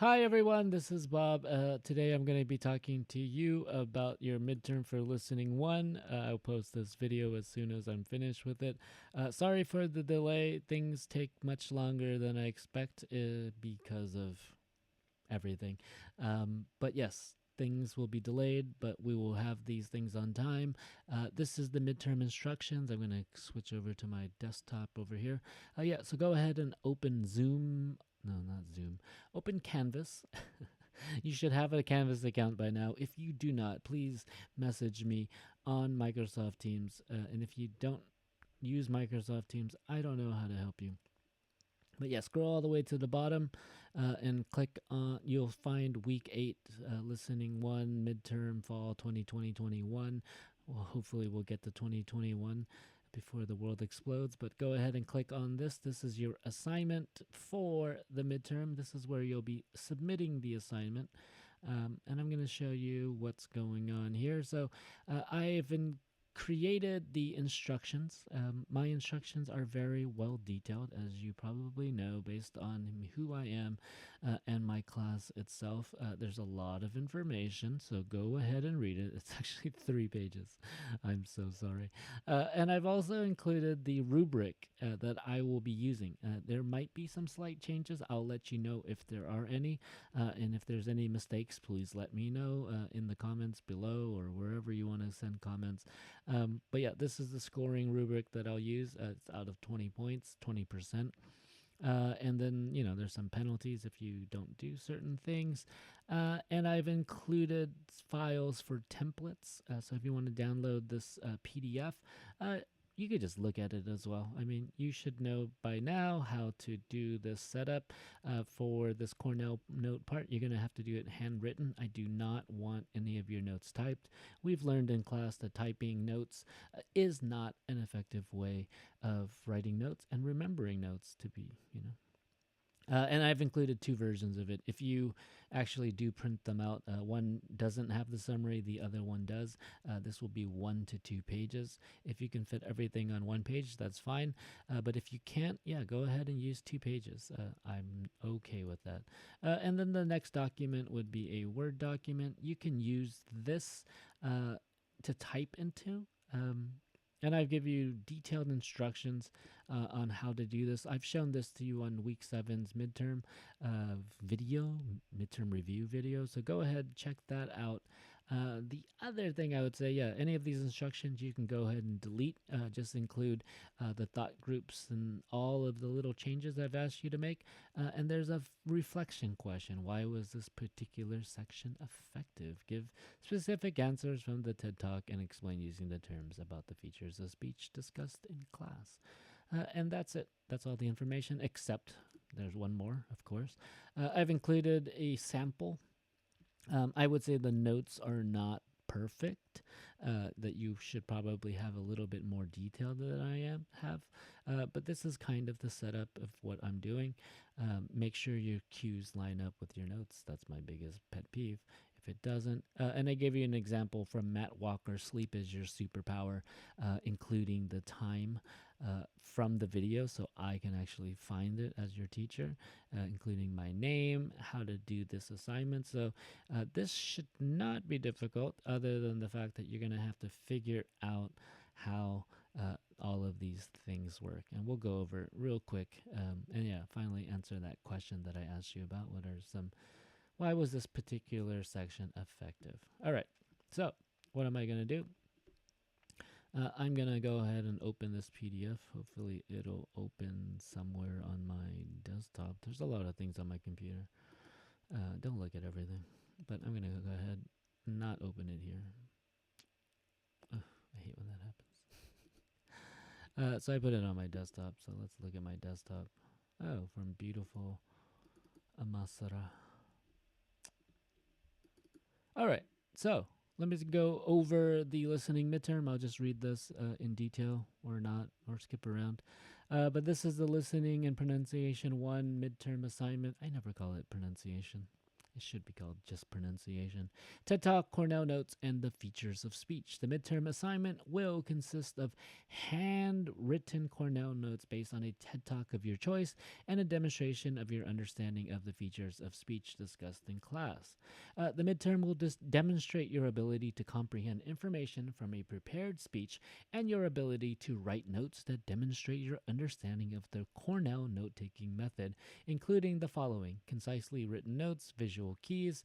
Hi everyone, this is Bob. Today I'm going to be talking to you about your midterm for listening one. I'll post this video as soon as I'm finished with it. Sorry for the delay. Things take much longer than I expect because of everything. But yes, things will be delayed, but we will have these things on time. This is the midterm instructions. I'm going to switch over to my desktop over here. So go ahead and open Zoom. No, not Zoom. Open Canvas. You should have a Canvas account by now. If you do not, please message me on Microsoft Teams. And if you don't use Microsoft Teams, I don't know how to help you. But yeah, scroll all the way to the bottom and click on, you'll find week 8, listening 1, midterm, fall 2020-21. Well, hopefully we'll get to 2021 before the world explodes, but go ahead and click on this. This is your assignment for the midterm. This is where you'll be submitting the assignment. And I'm going to show you what's going on here. So I've created the instructions. My instructions are very well detailed, as you probably know, based on who I am and my class itself. There's a lot of information, so go ahead and read it. It's actually 3 pages. I'm so sorry. And I've also included the rubric that I will be using. There might be some slight changes. I'll let you know if there are any. And if there's any mistakes, please let me know in the comments below or wherever you want to send comments. But yeah, this is the scoring rubric that I'll use. It's out of 20 points, 20%. And then, there's some penalties if you don't do certain things. And I've included files for templates. So if you want to download this PDF, you could just look at it as well. I mean, you should know by now how to do this setup for this Cornell note part. You're going to have to do it handwritten. I do not want any of your notes typed. We've learned in class that typing notes is not an effective way of writing notes and remembering notes to be, and I've included 2 versions of it. If you actually do print them out, one doesn't have the summary, the other one does. This will be 1 to 2 pages. If you can fit everything on 1 page, that's fine. But if you can't, go ahead and use 2 pages. I'm okay with that. And then the next document would be a Word document. You can use this to type into. And I give you detailed instructions on how to do this. I've shown this to you on week 7's midterm midterm review video. So go ahead, check that out. The other thing I would say, any of these instructions you can go ahead and delete. Just include the thought groups and all of the little changes I've asked you to make. And there's a reflection question. Why was this particular section effective? Give specific answers from the TED Talk and explain using the terms about the features of speech discussed in class. And that's it. That's all the information, except there's one more, of course. I've included a sample. I would say the notes are not perfect, that you should probably have a little bit more detail than I have. But this is kind of the setup of what I'm doing. Make sure your cues line up with your notes. That's my biggest pet peeve. If it doesn't, and I gave you an example from Matt Walker, Sleep is Your Superpower, including the time from the video so I can actually find it as your teacher, including my name, how to do this assignment. So this should not be difficult other than the fact that you're going to have to figure out how all of these things work. And we'll go over it real quick. Finally answer that question that I asked you about. Why was this particular section effective? All right, so what am I going to do? I'm going to go ahead and open this PDF. Hopefully it'll open somewhere on my desktop. There's a lot of things on my computer. Don't look at everything, but I'm going to go ahead and not open it here. I hate when that happens. So I put it on my desktop, so let's look at my desktop. Oh, from beautiful Amasara. All right, so let me go over the listening midterm. I'll just read this in detail or not, or skip around. But this is the listening and pronunciation 1 midterm assignment. I never call it pronunciation. It should be called just pronunciation. TED Talk, Cornell Notes, and the features of speech. The midterm assignment will consist of handwritten Cornell Notes based on a TED Talk of your choice and a demonstration of your understanding of the features of speech discussed in class. The midterm will demonstrate your ability to comprehend information from a prepared speech and your ability to write notes that demonstrate your understanding of the Cornell note taking method, including the following: concisely written notes, visual keys,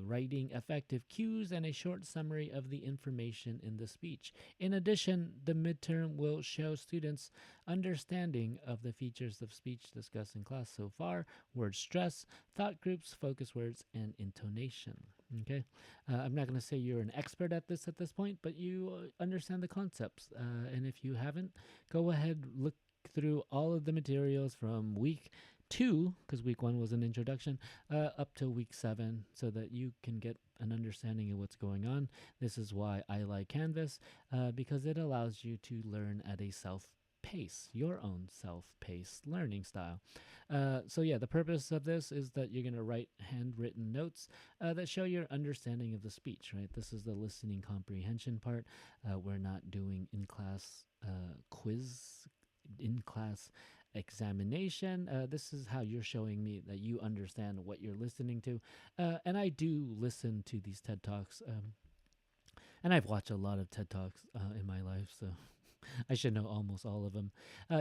writing effective cues, and a short summary of the information in the speech. In addition, the midterm will show students' understanding of the features of speech discussed in class so far: word stress, thought groups, focus words, and intonation. Okay, I'm not going to say you're an expert at this point, but you understand the concepts. And if you haven't, go ahead, look through all of the materials from week 2, because week 1 was an introduction, up to week 7, so that you can get an understanding of what's going on. This is why I like Canvas, because it allows you to learn at a self-pace, your own self-paced learning style. So yeah, the purpose of this is that you're going to write handwritten notes that show your understanding of the speech, right? This is the listening comprehension part. We're not doing in-class quiz, in-class examination. This is how you're showing me that you understand what you're listening to. And I do listen to these TED Talks. And I've watched a lot of TED Talks in my life, so I should know almost all of them.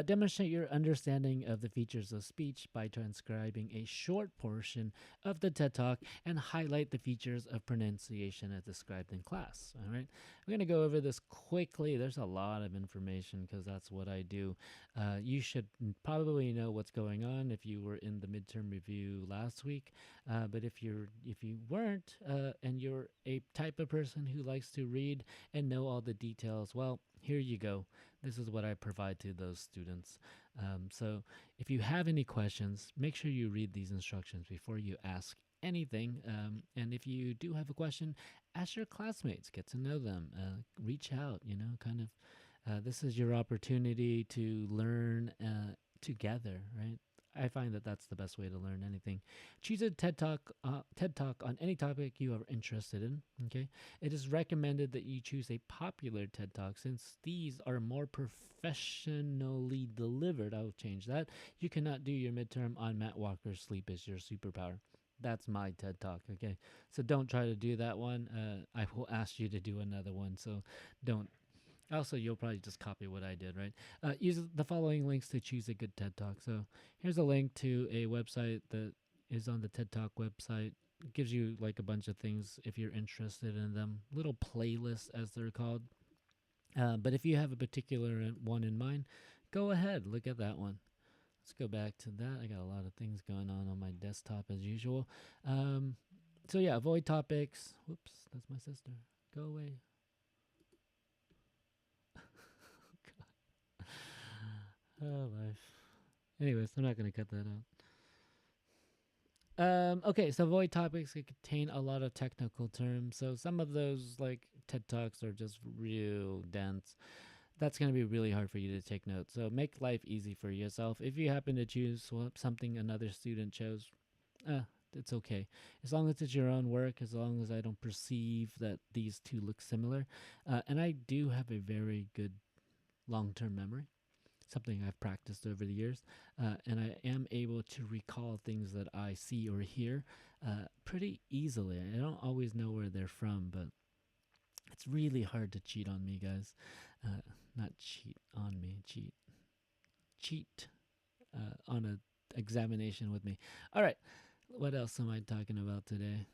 Demonstrate your understanding of the features of speech by transcribing a short portion of the TED Talk and highlight the features of pronunciation as described in class. All right, I'm going to go over this quickly. There's a lot of information because that's what I do. You should probably know what's going on if you were in the midterm review last week. But if you weren't, and you're a type of person who likes to read and know all the details, well, here you go. This is what I provide to those students. So if you have any questions, make sure you read these instructions before you ask anything. And if you do have a question, ask your classmates, get to know them, reach out, kind of. This is your opportunity to learn together, right? I find that that's the best way to learn anything. Choose a TED Talk on any topic you are interested in. Okay, it is recommended that you choose a popular TED Talk since these are more professionally delivered. I will change that. You cannot do your midterm on Matt Walker's "Sleep Is Your Superpower." That's my TED Talk. Okay, so don't try to do that one. I will ask you to do another one. So don't. Also, you'll probably just copy what I did, right? Use the following links to choose a good TED Talk. So here's a link to a website that is on the TED Talk website. It gives you like a bunch of things if you're interested in them. Little playlists, as they're called. But if you have a particular one in mind, go ahead, look at that one. Let's go back to that. I got a lot of things going on my desktop as usual. So yeah, avoid topics. Whoops, that's my sister. Go away. Oh, life. Anyways, I'm not going to cut that out. Okay, so void topics can contain a lot of technical terms. So some of those, like TED Talks, are just real dense. That's going to be really hard for you to take notes. So make life easy for yourself. If you happen to choose something another student chose, it's okay. As long as it's your own work, as long as I don't perceive that these two look similar. And I do have a very good long-term memory, something I've practiced over the years, and I am able to recall things that I see or hear pretty easily. I don't always know where they're from, but it's really hard to cheat on me, guys. Not cheat on me, cheat on an examination with me. All right, what else am I talking about today?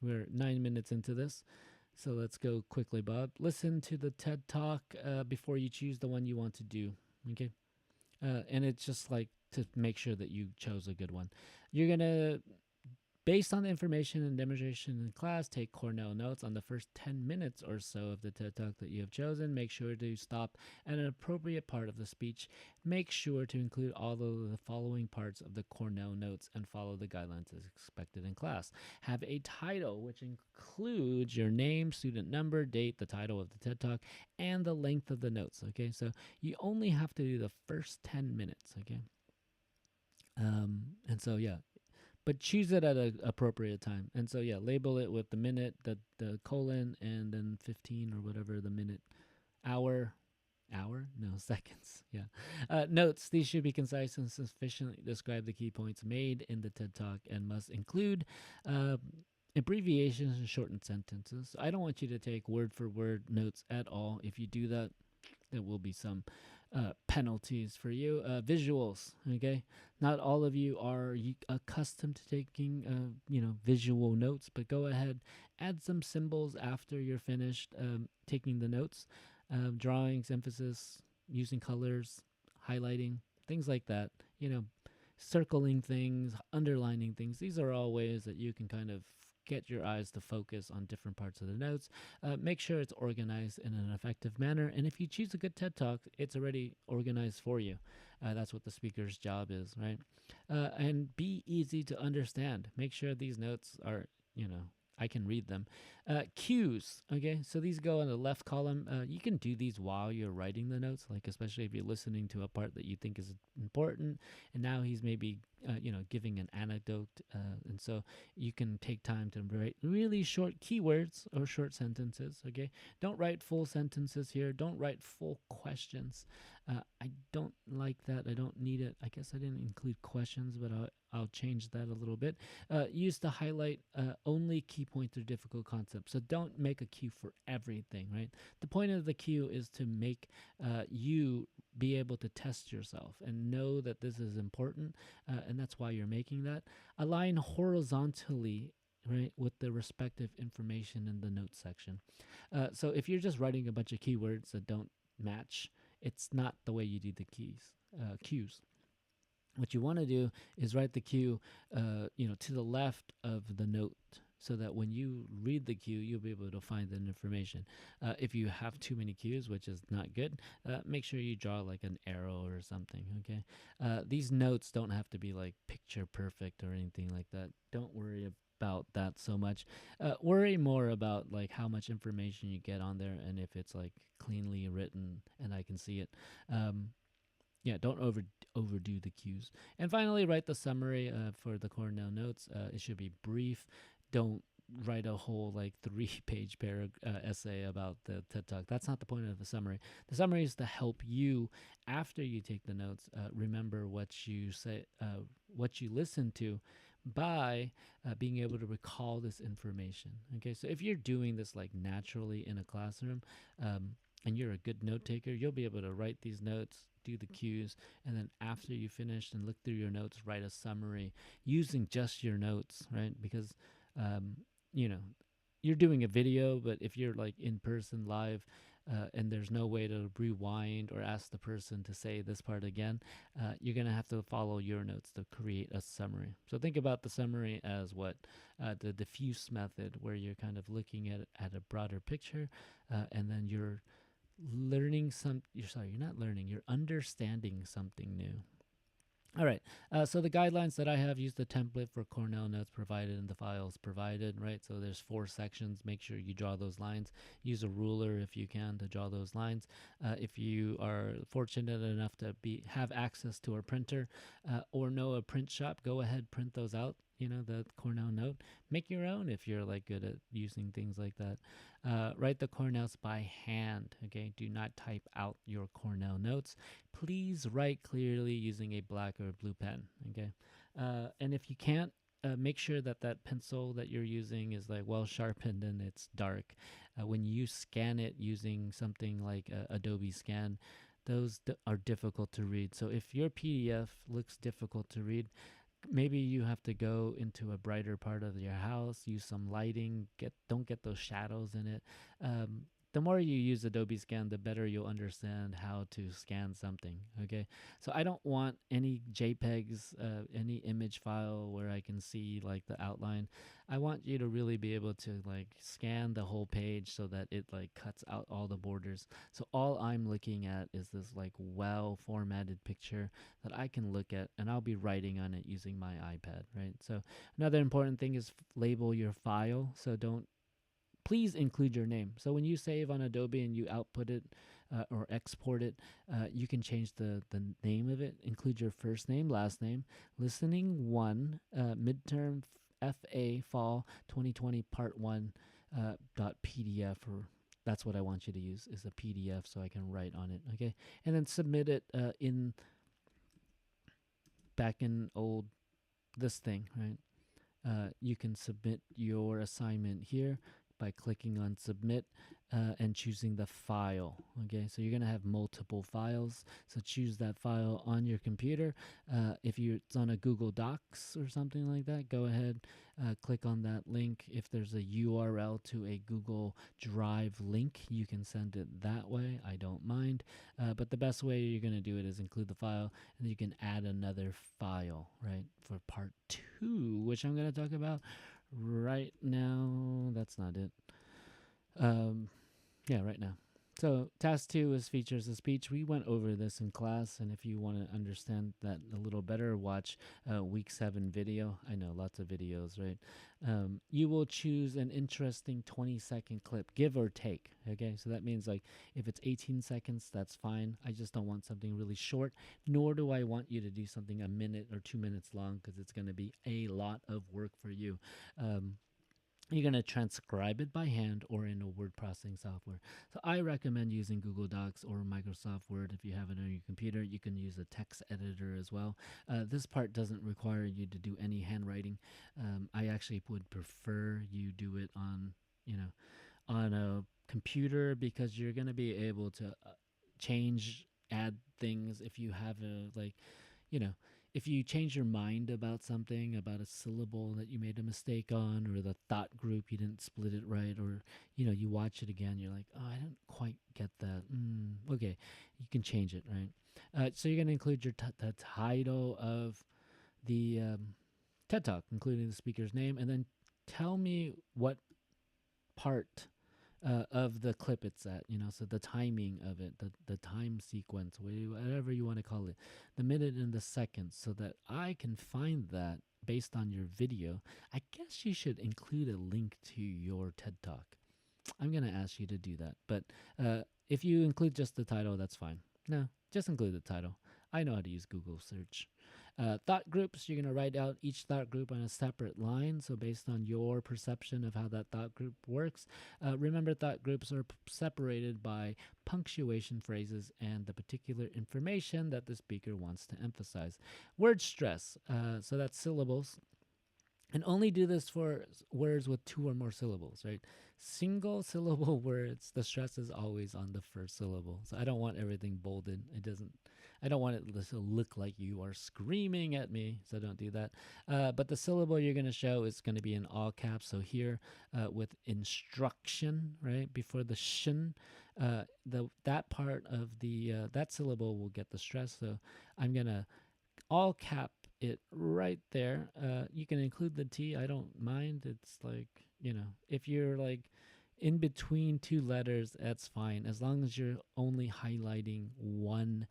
We're 9 minutes into this. So let's go quickly, Bob. Listen to the TED Talk before you choose the one you want to do. Okay. And it's just like to make sure that you chose a good one. You're going to, based on the information and demonstration in class, take Cornell notes on the first 10 minutes or so of the TED Talk that you have chosen. Make sure to stop at an appropriate part of the speech. Make sure to include all of the following parts of the Cornell notes and follow the guidelines as expected in class. Have a title, which includes your name, student number, date, the title of the TED Talk, and the length of the notes. Okay, so you only have to do the first 10 minutes. Okay. And so, yeah, but choose it at an appropriate time. And so yeah, label it with the minute, the colon, and then 15 or whatever the minute, hour, no, seconds. Yeah. Notes: these should be concise and sufficiently describe the key points made in the TED Talk and must include uh, abbreviations and shortened sentences. I don't want you to take word for word notes at all. If you do that, there will be some penalties for you. Visuals, okay? Not all of you are accustomed to taking, visual notes, but go ahead, add some symbols after you're finished taking the notes. Drawings, emphasis, using colors, highlighting, things like that. Circling things, underlining things. These are all ways that you can kind of get your eyes to focus on different parts of the notes. Make sure it's organized in an effective manner. And if you choose a good TED Talk, it's already organized for you. That's what the speaker's job is, right? And be easy to understand. Make sure these notes are, I can read them. Cues, okay? So these go in the left column. You can do these while you're writing the notes, like especially if you're listening to a part that you think is important, and now he's maybe, giving an anecdote, and so you can take time to write really short keywords or short sentences, okay? Don't write full sentences here. Don't write full questions. I don't like that. I don't need it. I guess I didn't include questions, but I'll change that a little bit. Use to highlight only key points or difficult concepts. So don't make a cue for everything, right? The point of the cue is to make you be able to test yourself and know that this is important, and that's why you're making that. Align horizontally, right, with the respective information in the notes section. So if you're just writing a bunch of keywords that don't match, it's not the way you do the cues. What you want to do is write the cue, to the left of the note, so that when you read the cue, you'll be able to find that information. If you have too many cues, which is not good, make sure you draw like an arrow or something, okay? These notes don't have to be like picture perfect or anything like that. Don't worry about that so much. Worry more about like how much information you get on there and if it's like cleanly written and I can see it. Don't overdo the cues. And finally, write the summary for the Cornell notes. It should be brief. Don't write a whole like 3-page essay about the TED Talk. That's not the point of the summary. The summary is to help you, after you take the notes, remember what you say, what you listen to, by being able to recall this information. Okay, so if you're doing this like naturally in a classroom, and you're a good note taker, you'll be able to write these notes, do the cues, and then after you finish and look through your notes, write a summary using just your notes, right? Because, you're doing a video, but if you're like in person live, and there's no way to rewind or ask the person to say this part again, you're going to have to follow your notes to create a summary. So think about the summary as what the diffuse method, where you're kind of looking at a broader picture, and then you're you're understanding something new. All right, so the guidelines that I have, use the template for Cornell notes provided in the files provided, right? So there's 4 sections. Make sure you draw those lines. Use a ruler if you can to draw those lines. If you are fortunate enough to have access to a printer or know a print shop, go ahead, print those out. The Cornell note. Make your own if you're like good at using things like that. Write the Cornells by hand, okay? Do not type out your Cornell notes. Please write clearly using a black or blue pen, okay? And if you can't, make sure that pencil that you're using is like well sharpened and it's dark. When you scan it using something like Adobe Scan, those are difficult to read. So if your PDF looks difficult to read, maybe you have to go into a brighter part of your house, use some lighting, don't get those shadows in it. The more you use Adobe Scan, the better you'll understand how to scan something, okay? So I don't want any JPEGs, any image file where I can see like the outline. I want you to really be able to like scan the whole page so that it like cuts out all the borders. So all I'm looking at is this like well formatted picture that I can look at, and I'll be writing on it using my iPad, right? So another important thing is label your file. So please include your name. So when you save on Adobe and you output it, or export it. You can change the name of it, include your first name, last name, Listening1 Midterm FA Fall 2020 Part 1 .pdf, or that's what I want you to use, is a PDF so I can write on it, okay? And then submit it in back in old this thing, right? You can submit your assignment here by clicking on submit and choosing the file. Okay, so you're gonna have multiple files, so choose that file on your computer. If it's on a Google Docs or something like that, go ahead, click on that link. If there's a URL to a Google Drive link, you can send it that way. I don't mind, but the best way you're gonna do it is include the file, and you can add another file, right, for part 2, which I'm gonna talk about right now. That's not it. Yeah, right now. So task 2 is features of speech. We went over this in class, and if you want to understand that a little better, watch week 7 video. I know, lots of videos, right? You will choose an interesting 20-second clip, give or take, okay? So that means, like, if it's 18 seconds, that's fine. I just don't want something really short, nor do I want you to do something a minute or 2 minutes long, because it's going to be a lot of work for you. You're going to transcribe it by hand or in a word processing software. So I recommend using Google Docs or Microsoft Word. If you have it on your computer, you can use a text editor as well. This part doesn't require you to do any handwriting. I actually would prefer you do it on, on a computer, because you're going to be able to change, add things if you have if you change your mind about something, about a syllable that you made a mistake on, or the thought group, you didn't split it right, or, you watch it again, you're like, oh, I don't quite get that. Okay, you can change it, right? So you're going to include the title of the TED Talk, including the speaker's name, and then tell me what part of the clip it's at, so the timing of it, the time sequence, whatever you want to call it, the minute and the second, so that I can find that based on your video. I guess you should include a link to your TED Talk. I'm going to ask you to do that, but if you include just the title, that's fine. No, just include the title. I know how to use Google search. Thought groups, you're going to write out each thought group on a separate line. So based on your perception of how that thought group works, remember, thought groups are separated by punctuation phrases and the particular information that the speaker wants to emphasize. Word stress, so that's syllables. And only do this for words with 2 or more syllables, right? Single syllable words, the stress is always on the first syllable. So I don't want everything bolded. I don't want it to look like you are screaming at me, so don't do that. But the syllable you're going to show is going to be in all caps. So here with instruction, right, before the shin, that part of that syllable will get the stress. So I'm going to all cap it right there. You can include the T. I don't mind. It's like, if you're like in between 2 letters, that's fine, as long as you're only highlighting one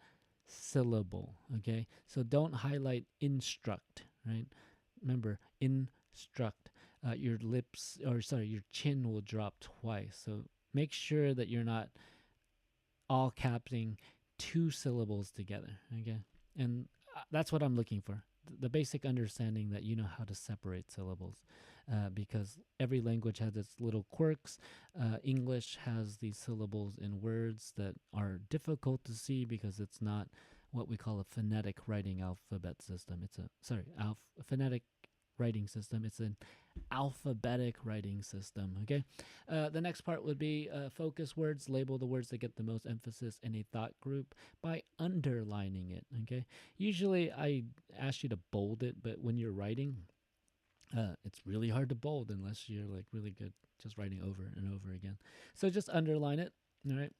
syllable, okay? So don't highlight instruct, right? Remember, instruct. Your chin will drop twice. So make sure that you're not all capping 2 syllables together, okay? And that's what I'm looking for. The basic understanding that you know how to separate syllables, because every language has its little quirks. English has these syllables in words that are difficult to see because it's not what we call a phonetic writing alphabet system. It's a phonetic writing system. It's an alphabetic writing system, okay? The next part would be focus words. Label the words that get the most emphasis in a thought group by underlining it, okay? Usually I ask you to bold it, but when you're writing, it's really hard to bold unless you're like really good just writing over and over again. So just underline it, all right?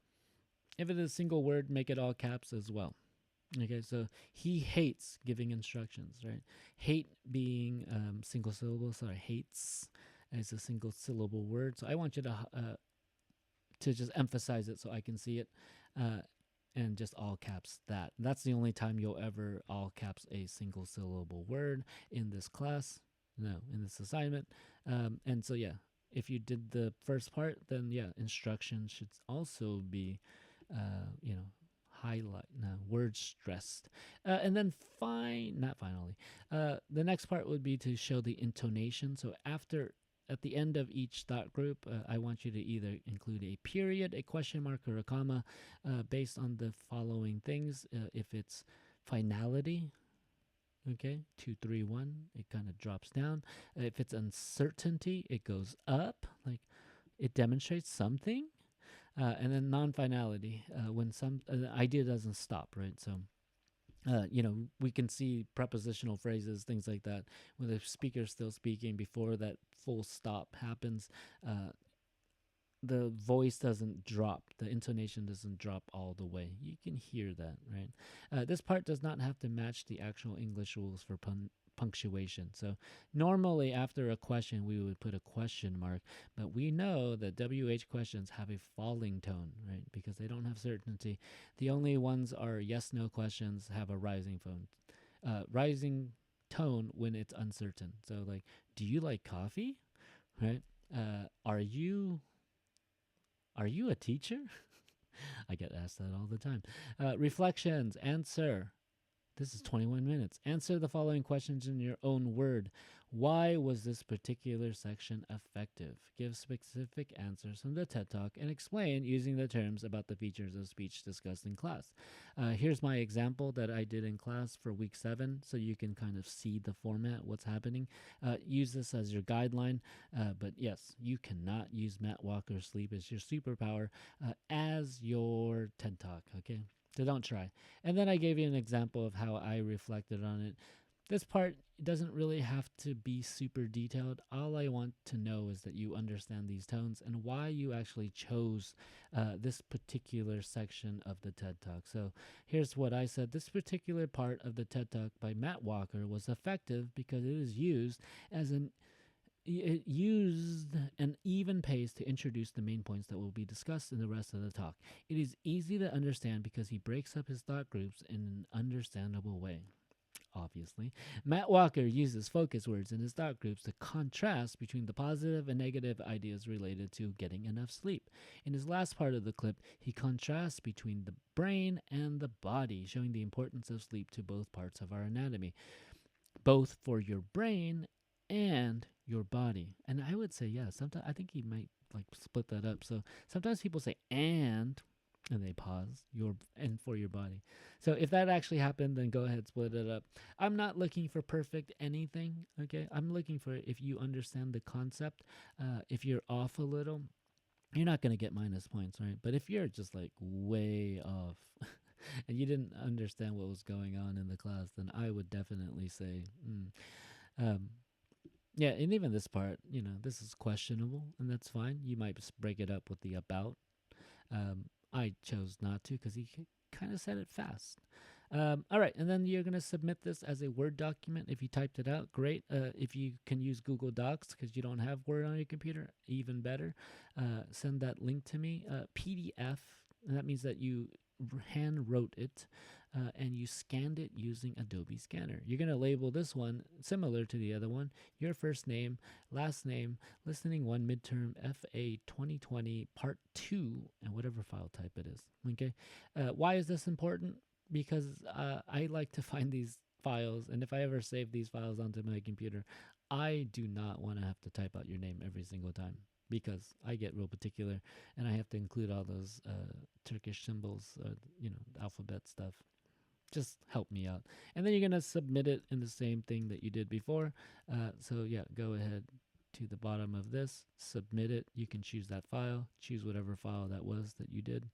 If it is a single word, make it all caps as well. Okay, so he hates giving instructions, right? Hate being single syllable. Sorry, hates is a single syllable word. So I want you to just emphasize it so I can see it, and just all caps that. That's the only time you'll ever all caps a single syllable word in this class. No, in this assignment. And so yeah, if you did the first part, then yeah, instruction should also be you know, highlight, no, words stressed. And then not finally, the next part would be to show the intonation. So at the end of each thought group, I want you to either include a period, a question mark, or a comma based on the following things. If it's finality, okay, 2, 3, 1, it kind of drops down. If it's uncertainty, it goes up, like it demonstrates something. And then non-finality, when some idea doesn't stop, right? So we can see prepositional phrases, things like that, when the speaker's still speaking before that full stop happens. The voice doesn't drop, the intonation doesn't drop all the way. You can hear that, right? This part does not have to match the actual English rules for punctuation. So normally after a question, we would put a question mark, but we know that WH questions have a falling tone, right? Because they don't have certainty. The only ones are yes/no questions have a rising tone when it's uncertain. So like, do you like coffee? Right? Are you a teacher? I get asked that all the time. Reflections, answer. This is 21 minutes. Answer the following questions in your own word. Why was this particular section effective? Give specific answers from the TED Talk and explain using the terms about the features of speech discussed in class. Here's my example that I did in class for week 7, so you can kind of see the format, what's happening. Use this as your guideline, but yes, you cannot use Matt Walker's sleep as your superpower as your TED Talk, okay? So don't try. And then I gave you an example of how I reflected on it. This part doesn't really have to be super detailed. All I want to know is that you understand these tones and why you actually chose this particular section of the TED Talk. So here's what I said. This particular part of the TED Talk by Matt Walker was effective because it used an even pace to introduce the main points that will be discussed in the rest of the talk. It is easy to understand because he breaks up his thought groups in an understandable way. Obviously, Matt Walker uses focus words in his thought groups to contrast between the positive and negative ideas related to getting enough sleep. In his last part of the clip, he contrasts between the brain and the body, showing the importance of sleep to both parts of our anatomy, both for your brain and your body. And I would say, yeah, sometimes I think he might like split that up. So sometimes people say and they pause and for your body. So if that actually happened, then go ahead, split it up. I'm not looking for perfect anything, okay? I'm looking for if you understand the concept. If you're off a little, you're not going to get minus points, right? But if you're just like way off and you didn't understand what was going on in the class, then I would definitely say, yeah, and even this part, this is questionable, and that's fine. You might just break it up with the about. I chose not to because he kind of said it fast. All right, and then you're going to submit this as a Word document. If you typed it out, great. If you can use Google Docs because you don't have Word on your computer, even better. Send that link to me. PDF, and that means that you hand wrote it and you scanned it using Adobe Scanner. You're going to label this one similar to the other one, your first name, last name, Listening1 Midterm FA2020 Part 2, and whatever file type it is. Okay. Why is this important? Because I like to find these files, and if I ever save these files onto my computer, I do not want to have to type out your name every single time, because I get real particular and I have to include all those Turkish symbols, alphabet stuff. Just help me out. And then you're going to submit it in the same thing that you did before. So yeah, go ahead to the bottom of this, submit it. You can choose that file, choose whatever file that was that you did.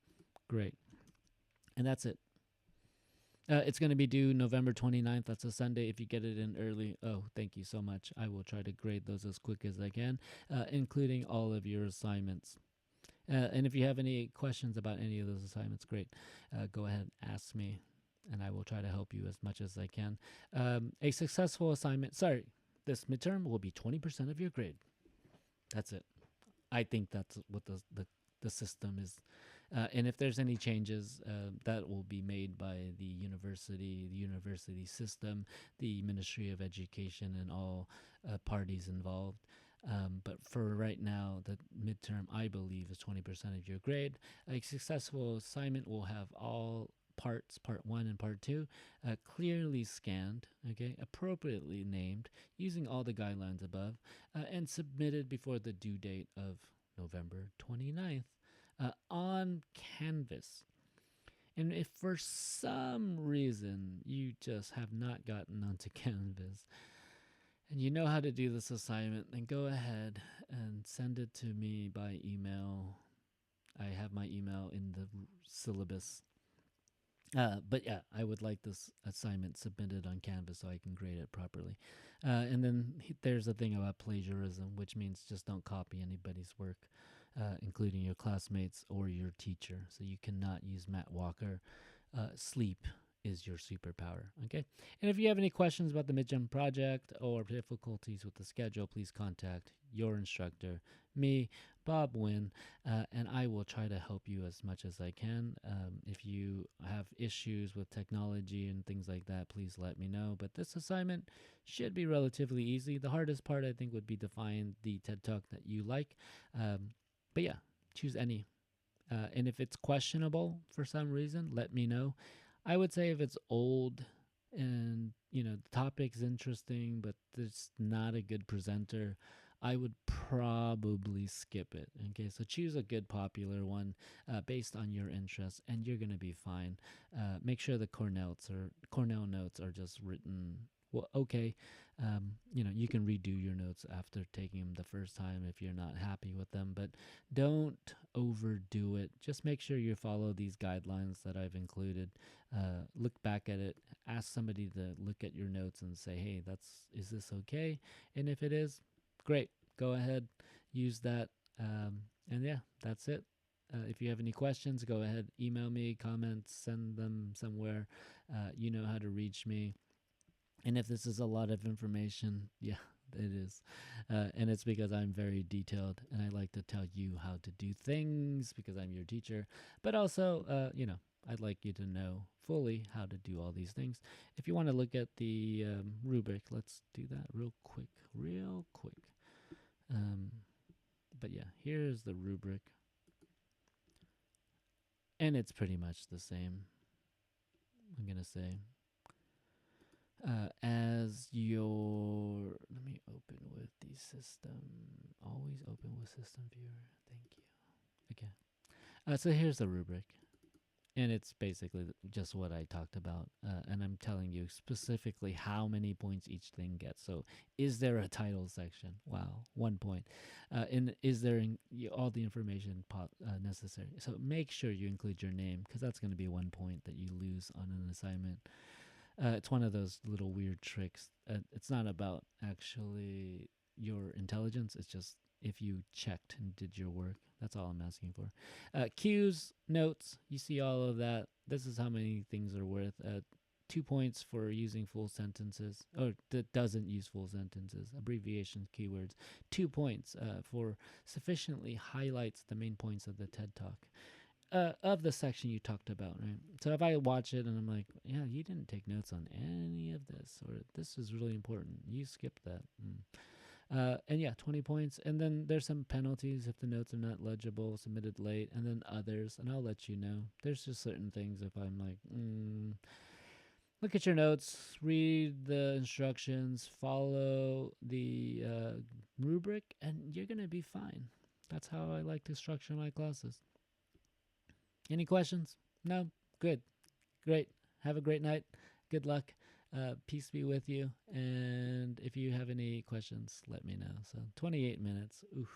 Great. And that's it. It's going to be due November 29th. That's a Sunday. If you get it in early, thank you so much. I will try to grade those as quick as I can, including all of your assignments. And if you have any questions about any of those assignments, great. Go ahead and ask me, and I will try to help you as much as I can. A successful assignment, this midterm will be 20% of your grade. That's it. I think that's what the system is. And if there's any changes, that will be made by the university system, the Ministry of Education, and all parties involved. But for right now, the midterm, I believe, is 20% of your grade. A successful assignment will have all parts, part one and part two, clearly scanned, okay, appropriately named, using all the guidelines above, and submitted before the due date of November 29th on Canvas. And if for some reason you just have not gotten onto Canvas and you know how to do this assignment, then go ahead and send it to me by email. I have my email in the syllabus. But yeah, I would like this assignment submitted on Canvas so I can grade it properly. And then there's a thing about plagiarism, which means just don't copy anybody's work, including your classmates or your teacher. So you cannot use Matt Walker. Sleep is your superpower, okay? And if you have any questions about the midterm project or difficulties with the schedule, please contact your instructor, me, Bob Wynn, and I will try to help you as much as I can. If you have issues with technology and things like that, please let me know. But this assignment should be relatively easy. The hardest part, I think, would be to find the TED Talk that you like. But yeah, choose any. And if it's questionable for some reason, let me know. I would say if it's old and the topic's interesting, but there's not a good presenter, I would probably skip it. Okay, so choose a good popular one based on your interests, and you're gonna be fine. Make sure the Cornell notes are just written well. Okay, you can redo your notes after taking them the first time if you're not happy with them, but don't overdo it. Just make sure you follow these guidelines that I've included. Look back at it, ask somebody to look at your notes and say, hey, is this okay? And if it is, great, go ahead, use that. And yeah, that's it. If you have any questions, go ahead, email me, comments, send them somewhere. You know how to reach me. And if this is a lot of information, yeah, it is. And it's because I'm very detailed and I like to tell you how to do things because I'm your teacher. But also, I'd like you to know fully how to do all these things. If you want to look at the rubric, let's do that real quick. But yeah, here's the rubric. And it's pretty much the same, I'm going to say. As your, let me open with the system. Always open with system viewer. Thank you. Okay. So here's the rubric. And it's basically just what I talked about. And I'm telling you specifically how many points each thing gets. So is there a title section? Wow, 1 point. And is there all the information necessary? So make sure you include your name because that's going to be 1 point that you lose on an assignment. It's one of those little weird tricks. It's not about actually your intelligence. It's just if you checked and did your work. That's all I'm asking for. Cues, notes, you see all of that. This is how many things are worth. 2 points for using full sentences, or that doesn't use full sentences, abbreviations, keywords. 2 points for sufficiently highlights the main points of the TED Talk. Of the section you talked about, right? So if I watch it and I'm like, yeah, you didn't take notes on any of this, or this is really important, you skipped that. And yeah, 20 points. And then there's some penalties if the notes are not legible, submitted late, and then others, and I'll let you know. There's just certain things if I'm like, look at your notes, read the instructions, follow the rubric, and you're going to be fine. That's how I like to structure my classes. Any questions? No? Good. Great. Have a great night. Good luck. Peace be with you. And if you have any questions, let me know. So 28 minutes. Oof.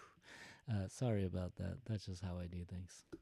Sorry about that. That's just how I do things.